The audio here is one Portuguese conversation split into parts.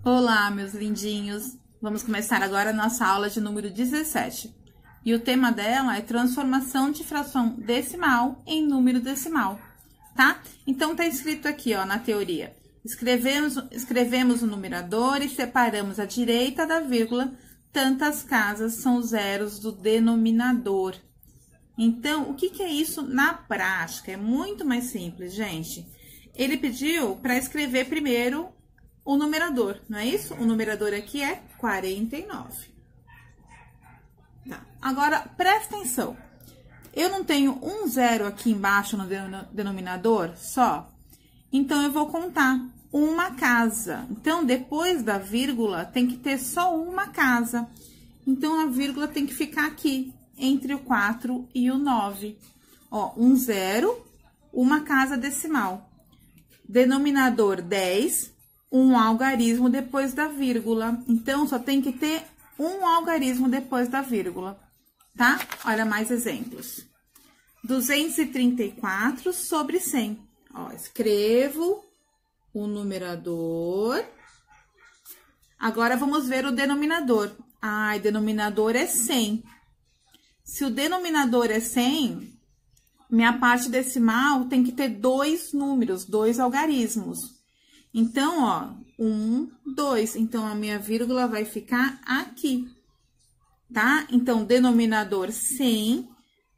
Olá, meus lindinhos! Vamos começar agora a nossa aula de número 17. E o tema dela é transformação de fração decimal em número decimal, tá? Então, tá escrito aqui, ó, na teoria. Escrevemos o numerador e separamos à direita da vírgula, tantas casas são os zeros do denominador. Então, o que é isso na prática? É muito mais simples, gente. Ele pediu para escrever primeiro o numerador, não é isso? O numerador aqui é 49. Tá. Agora, presta atenção. Eu não tenho um zero aqui embaixo no denominador só? Então, eu vou contar uma casa. Então, depois da vírgula, tem que ter só uma casa. Então, a vírgula tem que ficar aqui, entre o 4 e o 9. Ó, um zero, uma casa decimal. Denominador 10, um algarismo depois da vírgula. Então, só tem que ter um algarismo depois da vírgula, tá? Olha mais exemplos. 234 sobre 100. Ó, escrevo o numerador. Agora, vamos ver o denominador. Ai, denominador é 100. Se o denominador é 100, minha parte decimal tem que ter dois números, dois algarismos. Então, ó, 1, 2. Então, a minha vírgula vai ficar aqui, tá? Então, denominador 100,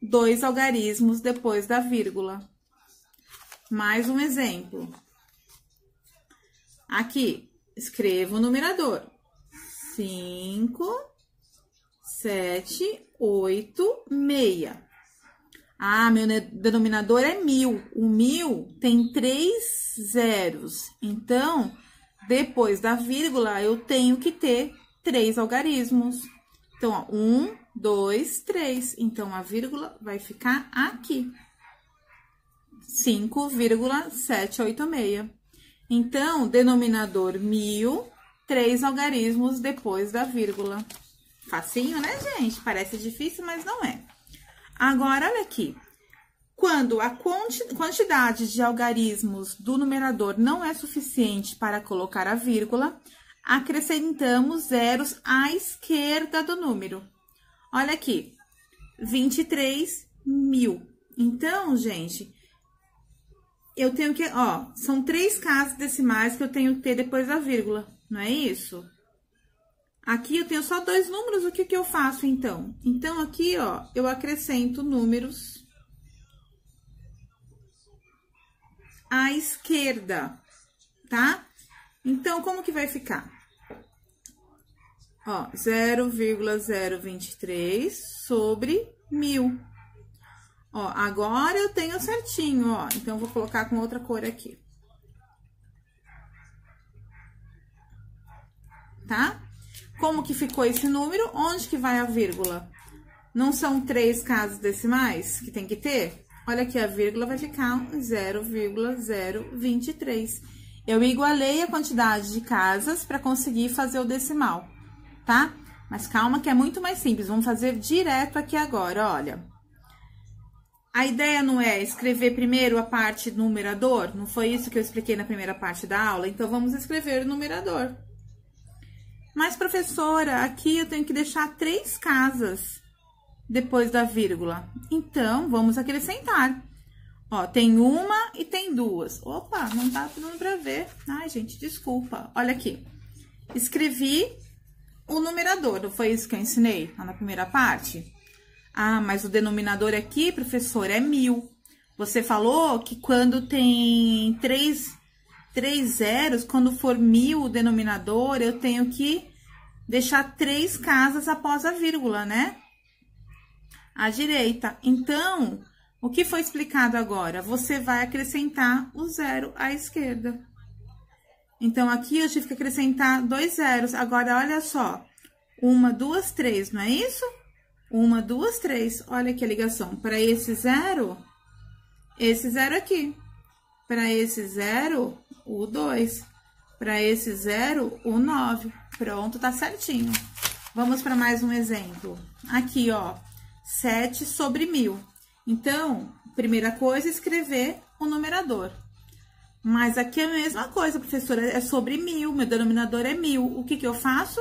dois algarismos depois da vírgula. Mais um exemplo. Aqui, escrevo o numerador. 5, 7, 8, 6. Ah, meu denominador é 1000. O 1000 tem 3 zeros. Então, depois da vírgula, eu tenho que ter 3 algarismos. Então, ó, 1, 2, 3. Então, a vírgula vai ficar aqui. 5,786. Então, denominador 1000, 3 algarismos depois da vírgula. Facinho, né, gente? Parece difícil, mas não é. Agora, olha aqui. Quando a quantidade de algarismos do numerador não é suficiente para colocar a vírgula, acrescentamos zeros à esquerda do número. Olha aqui, 23.000. Então, gente, eu tenho que, ó, são 3 casas decimais que eu tenho que ter depois da vírgula, não é isso? Aqui eu tenho só 2 números, o que eu faço então? Então, aqui, ó, eu acrescento números à esquerda, tá? Então, como que vai ficar? Ó, 0,023 sobre 1000. Ó, agora eu tenho certinho, ó. Então, eu vou colocar com outra cor aqui. Tá? Como que ficou esse número? Onde que vai a vírgula? Não são 3 casas decimais que tem que ter? Olha aqui, a vírgula vai ficar 0,023. Eu igualei a quantidade de casas para conseguir fazer o decimal, tá? Mas calma que é muito mais simples. Vamos fazer direto aqui agora, olha. A ideia não é escrever primeiro a parte do numerador? Não foi isso que eu expliquei na primeira parte da aula? Então, vamos escrever o numerador. Mas, professora, aqui eu tenho que deixar 3 casas depois da vírgula. Então, vamos acrescentar. Ó, tem uma e tem 2. Opa, não tá dando pra ver. Ai, gente, desculpa. Olha aqui. Escrevi o numerador, não foi isso que eu ensinei lá na primeira parte? Ah, mas o denominador aqui, professor, é 1000. Você falou que quando tem 3 zeros, quando for 1000 o denominador, eu tenho que deixar 3 casas após a vírgula, né? À direita. Então, o que foi explicado agora? Você vai acrescentar o zero à esquerda. Então, aqui eu tive que acrescentar 2 zeros. Agora, olha só. 1, 2, 3, não é isso? 1, 2, 3. Olha aqui a ligação. Para esse zero aqui. Para esse zero, o 2. Para esse zero, o 9. Pronto, tá certinho. Vamos para mais um exemplo. Aqui, ó, 7 sobre 1000. Então, primeira coisa, escrever o numerador. Mas aqui é a mesma coisa, professora, é sobre 1000, meu denominador é 1000. O que eu faço?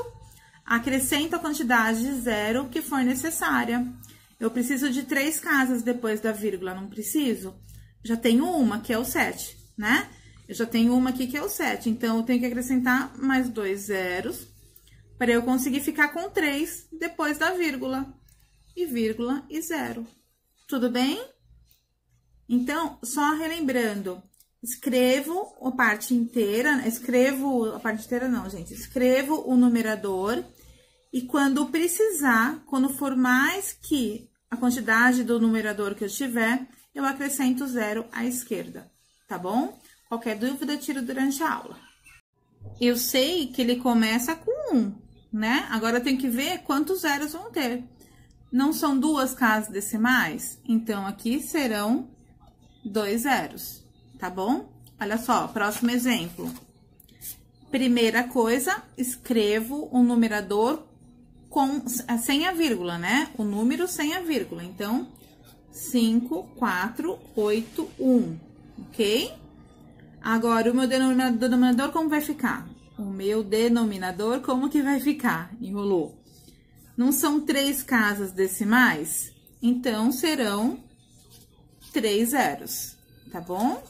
Acrescento a quantidade de zero que for necessária. Eu preciso de 3 casas depois da vírgula, não preciso? Já tenho uma, que é o 7, né? Eu já tenho uma aqui que é o 7, então eu tenho que acrescentar mais 2 zeros para eu conseguir ficar com 3 depois da vírgula. E vírgula e zero. Tudo bem? Então, só relembrando, escrevo a parte inteira não, gente. Escrevo o numerador e quando precisar, quando for mais que a quantidade do numerador que eu tiver, eu acrescento 0 à esquerda, tá bom? Qualquer dúvida, tiro durante a aula. Eu sei que ele começa com 1, né? Agora eu tenho que ver quantos zeros vão ter. Não são 2 casas decimais? Então, aqui serão 2 zeros, tá bom? Olha só, próximo exemplo. Primeira coisa, escrevo o numerador sem a vírgula, né? O número sem a vírgula. Então, 5, 4, 8, 1, ok? Agora, o meu denominador como vai ficar? O meu denominador como que vai ficar? Enrolou. Não são 3 casas decimais? Então, serão 3 zeros, tá bom?